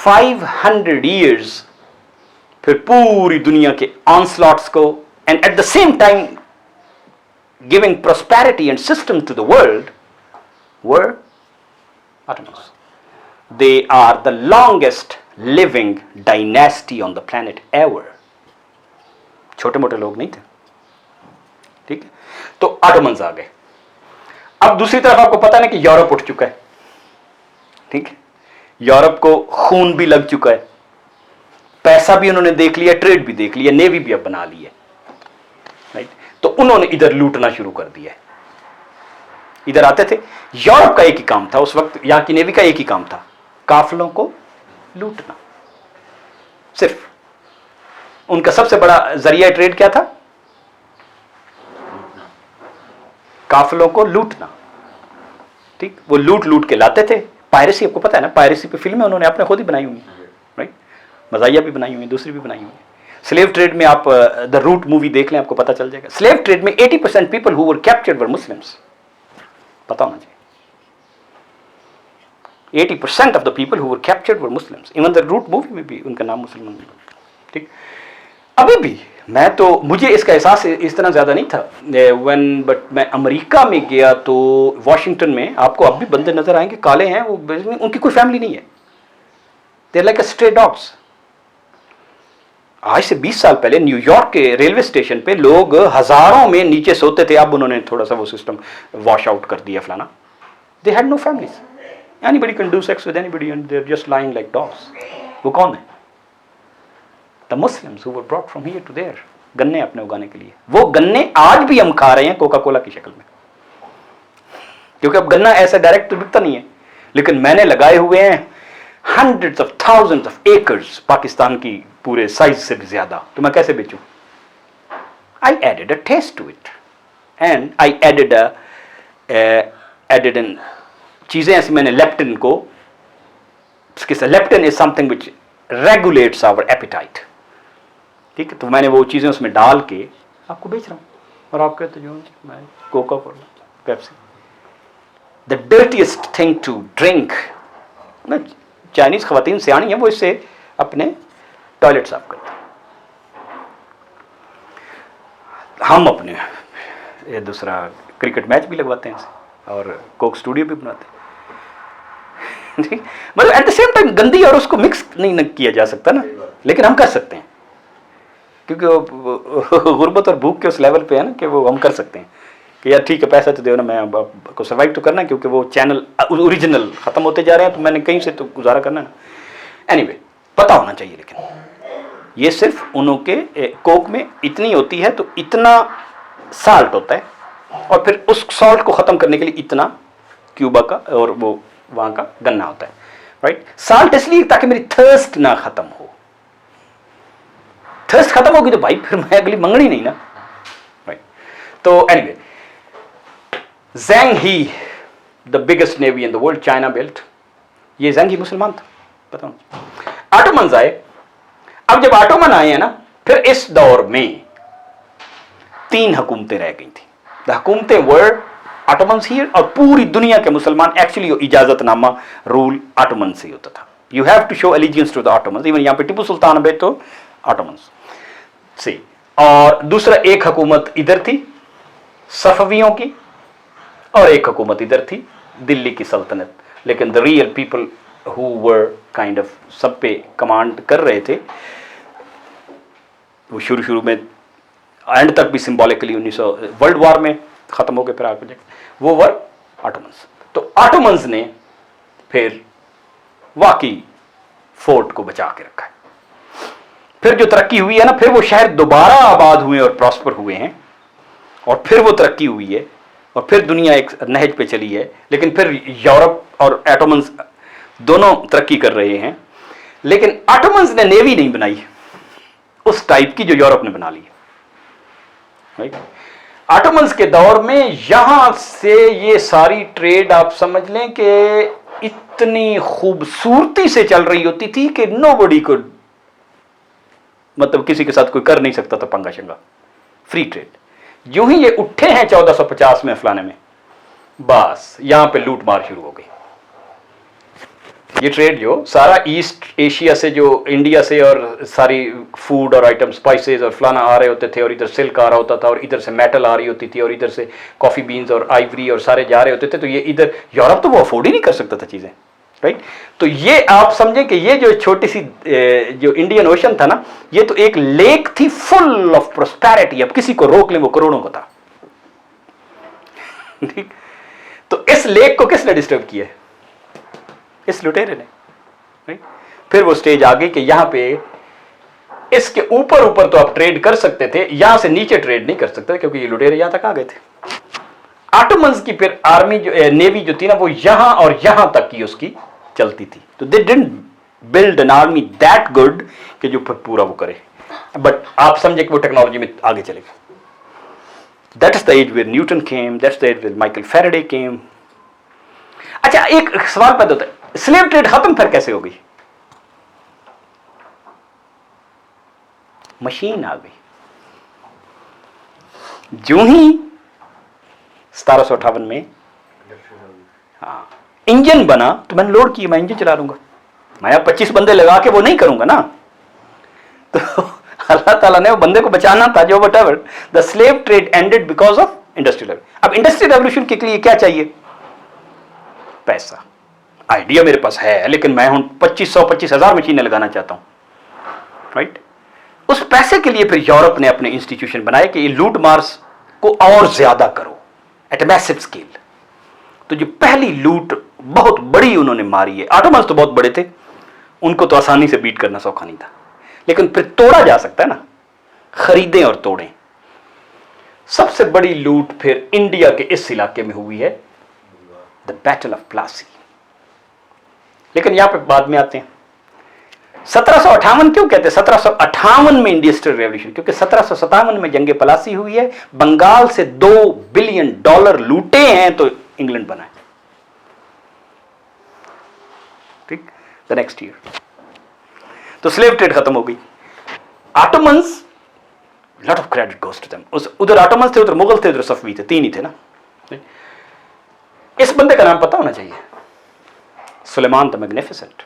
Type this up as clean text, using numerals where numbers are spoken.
500 years फिर पूरी दुनिया के ऑनस्लॉट्स को and at the same time giving prosperity and system to the world were Ottomans. They are the longest living dynasty on the planet ever. छोटे मोटे लोग नहीं थे. ठीक है, तो ऑटोमन्स आ गए. अब दूसरी तरफ आपको पता है कि यूरोप उठ चुका है. ठीक है, यूरोप को खून भी लग चुका है, पैसा भी उन्होंने देख लिया, ट्रेड भी देख लिया, नेवी भी अब बना ली है. राइट, तो उन्होंने इधर लूटना शुरू कर दिया है. इधर आते थे. यूरोप का एक ही काम था उस वक्त, यहां की नेवी का एक ही काम था, काफिलों को लूटना. सिर्फ उनका सबसे बड़ा जरिया ट्रेड क्या था? काफिलों को लूटना. ठीक, वो लूट लूट के लाते थे. पायरेसी, आपको पता है ना, पायरेसी पे फिल्में उन्होंने अपने खुद ही बनाई हुई. राइट, मजाइया भी बनाई हुई, दूसरी भी बनाई हुई. स्लेव ट्रेड में आप द रूट मूवी देख लें, आपको पता चल जाएगा. स्लेव ट्रेड में 80% people who were captured were Muslims. पता होना चाहिए. 80% of the people who were captured were Muslims. Even the Root movie में भी उनका नाम मुसलमान. ठीक, अभी भी मैं तो, मुझे इसका एहसास इस तरह ज़्यादा नहीं था बट मैं अमेरिका में गया तो वॉशिंगटन में आपको अब भी बंदे नज़र आएंगे, काले हैं वो, उनकी कोई फैमिली नहीं है. They're like a stray dogs. आज से 20 साल पहले न्यूयॉर्क के रेलवे स्टेशन पे लोग हजारों में नीचे सोते थे. अब उन्होंने थोड़ा सा वो सिस्टम वॉश आउट कर दिया फलाना. They had no families. Anybody can do sex with anybody and they are just lying like dogs. वो कौन है? The Muslims who were brought from here to there. गन्ने अपने उगाने के लिए. वो गन्ने आज भी हम खा रहे हैं कोका कोला की शक्ल में, क्योंकि अब गन्ना ऐसा डायरेक्ट बिकता नहीं है. लेकिन मैंने लगाए हुए हैं hundreds of thousands of acres Pakistan की पूरे साइज से भी ज्यादा. तो मैं कैसे बेचूं? I added a taste to it and I added in चीजें ऐसी मैंने लेप्टिन को, leptin is something which regulates our appetite. ठीक है, तो मैंने वो चीज़ें उसमें डाल के आपको बेच रहा हूँ. और आप कहते जो मैं Coca Cola, Pepsi, the dirtiest thing to drink. Chinese खवातीन सियाणी है, वो इससे अपने टॉयलेट साफ करते हैं. हम अपने ये दूसरा क्रिकेट मैच भी लगवाते हैं इससे, और कोक स्टूडियो भी बनाते हैं. मतलब एट द सेम टाइम गंदी और उसको मिक्स नहीं किया जा सकता ना, लेकिन हम कर सकते हैं, क्योंकि वो गुर्बत और भूख के उस लेवल पे है ना कि वो हम कर सकते हैं कि यार ठीक है, पैसा तो दो ना, मैं आपको सर्वाइव तो करना है, क्योंकि वो चैनल ओरिजिनल ख़त्म होते जा रहे हैं, तो मैंने कहीं से तो गुजारा करना है ना. एनीवे, पता होना चाहिए. लेकिन ये सिर्फ उन्होंने कोक में इतनी होती है, तो इतना साल्ट होता है, और फिर उस सॉल्ट को ख़त्म करने के लिए इतना क्यूबा का और वो वहाँ का गन्ना होता है. राइट, साल्ट इसलिए ताकि मेरी थर्स्ट ना ख़त्म हो. थर्स्ट खत्म होगी तो भाई फिर मैं अगली मंगनी नहीं ना. राइट, तो anyway, Zhang he the biggest navy in the world, China belt. ये ज़ैंग ही मुसलमान था, पता नहीं. ऑटोमन्स आए. अब जब ऑटोमन आए हैं ना, फिर इस दौर में 3 हुकूमतें रह गई थी. द हुकूमतें वर ऑटोमन्स हियर, और पूरी दुनिया के मुसलमान एक्चुअली इजाजतनामा रूल ऑटोमन से होता था. You have to show allegiance to the Ottomans. Even यहाँ पे टिपू सुल्तान भी तो ऑटोमन्स से. और दूसरा, एक हुकूमत इधर थी सफवियों की, और एक हुकूमत इधर थी दिल्ली की सल्तनत. लेकिन the real people who were kind of सब पे कमांड कर रहे थे, वो शुरू में एंड तक भी सिंबॉलिकली 1900 वर्ल्ड वॉर में ख़त्म हो गए, फिर आगे वो वर ऑटोमन्स. तो ऑटोमन्स ने फिर वाकई फोर्ट को बचा के रखा है. फिर जो तरक्की हुई है ना, फिर वो शहर दोबारा आबाद हुए और प्रॉस्पर हुए हैं, और फिर वो तरक्की हुई है, और फिर दुनिया एक नहज पे चली है. लेकिन फिर यूरोप और ऑटोमन्स दोनों तरक्की कर रहे हैं. लेकिन ऑटोमन्स ने नेवी नहीं बनाई उस टाइप की जो यूरोप ने बना ली है. ऑटोमन्स के दौर में यहां से ये सारी ट्रेड आप समझ लें कि इतनी खूबसूरती से चल रही होती थी कि नोबडी कुड, मतलब किसी के साथ कोई कर नहीं सकता था पंगा शंगा. Free trade. यूं ही ये उठे हैं 1450 में फलाने में, बस यहां पे लूट मार शुरू हो गई. ये ट्रेड जो सारा ईस्ट एशिया से, जो इंडिया से और सारी फूड और आइटम स्पाइसेस और फलाना आ रहे होते थे, और इधर सिल्क आ रहा होता था, और इधर से मेटल आ रही होती थी, और इधर से कॉफ़ी बीन्स और आइवरी और सारे जा रहे होते थे, तो ये इधर यूरोप तो वो अफोर्ड ही नहीं कर सकता था चीज़ें, राइट। तो ये आप समझें कि ये जो छोटी सी जो इंडियन ओशन था ना, ये तो एक लेक थी फुल ऑफ प्रोस्पेरिटी। अब किसी को रोक लें वो करोड़ों का था, ठीक। तो इस लेक को किसने डिस्टर्ब किया है? इस लुटेरे ने, राइट। फिर वो स्टेज आ गई कि यहां पे इसके ऊपर ऊपर तो आप ट्रेड कर सकते थे, यहां से नीचे ट्रेड नहीं कर सकते क्योंकि ये लुटेरे यहां तक आ गए थे। ऑटोमन्स की फिर आर्मी जो नेवी जो थी ना, वो यहां और यहां तक की उसकी चलती थी। तो they didn't build an army that good कि जो पूरा वो करे, बट आप समझे कि वो टेक्नोलॉजी में आगे चले गए। That is the age where Newton came, that's the age where Michael Faraday came. अच्छा, एक सवाल पैदा होता है, स्लेव ट्रेड खत्म फिर कैसे हो गई? मशीन आ गई। जो ही 1758 में हाँ इंजन बना, तो मैंने लोड किया, मैं इंजन चला लूंगा, मैं अब 25 बंदे लगा के वो नहीं करूंगा ना। तो अल्लाह ताला ने वो बंदे को बचाना था जो whatever. The slave trade ended because of industrial revolution. अब इंडस्ट्रियल रेवोल्यूशन के लिए क्या चाहिए? पैसा। आइडिया मेरे पास है, लेकिन मैं हूं 25,000 मशीनें लगाना चाहता हूं, राइट। उस पैसे के लिए फिर यूरोप ने अपने इंस्टीट्यूशन बनाए कि ये लूट मार्स को और ज्यादा करो एट मैसिव स्केल। तो जो पहली लूट बहुत बड़ी उन्होंने मारी है, ऑटोमन्स तो बहुत बड़े थे, उनको तो आसानी से बीट करना सौखा नहीं था, लेकिन फिर तोड़ा जा सकता है ना, खरीदें और तोड़ें। सबसे बड़ी लूट फिर इंडिया के इस इलाके में हुई है, द बैटल ऑफ प्लासी। लेकिन यहां पे बाद में आते हैं 1758 क्यों कहते हैं 1758 में इंडस्ट्रियल रेवोल्यूशन? क्योंकि 1757 में जंग प्लासी हुई है, बंगाल से $2 बिलियन लूटे हैं, तो इंग्लैंड बना है, ठीक। द नेक्स्ट ईयर तो स्लेव ट्रेड खत्म हो गई। Ottomans, lot of credit goes to them. उधर ऑटोमन्स थे, उधर मुगल थे, उधर सफवी थे, तीन ही थे ना। इस बंदे का नाम पता होना चाहिए, सुलेमान द मैग्निफिसेंट।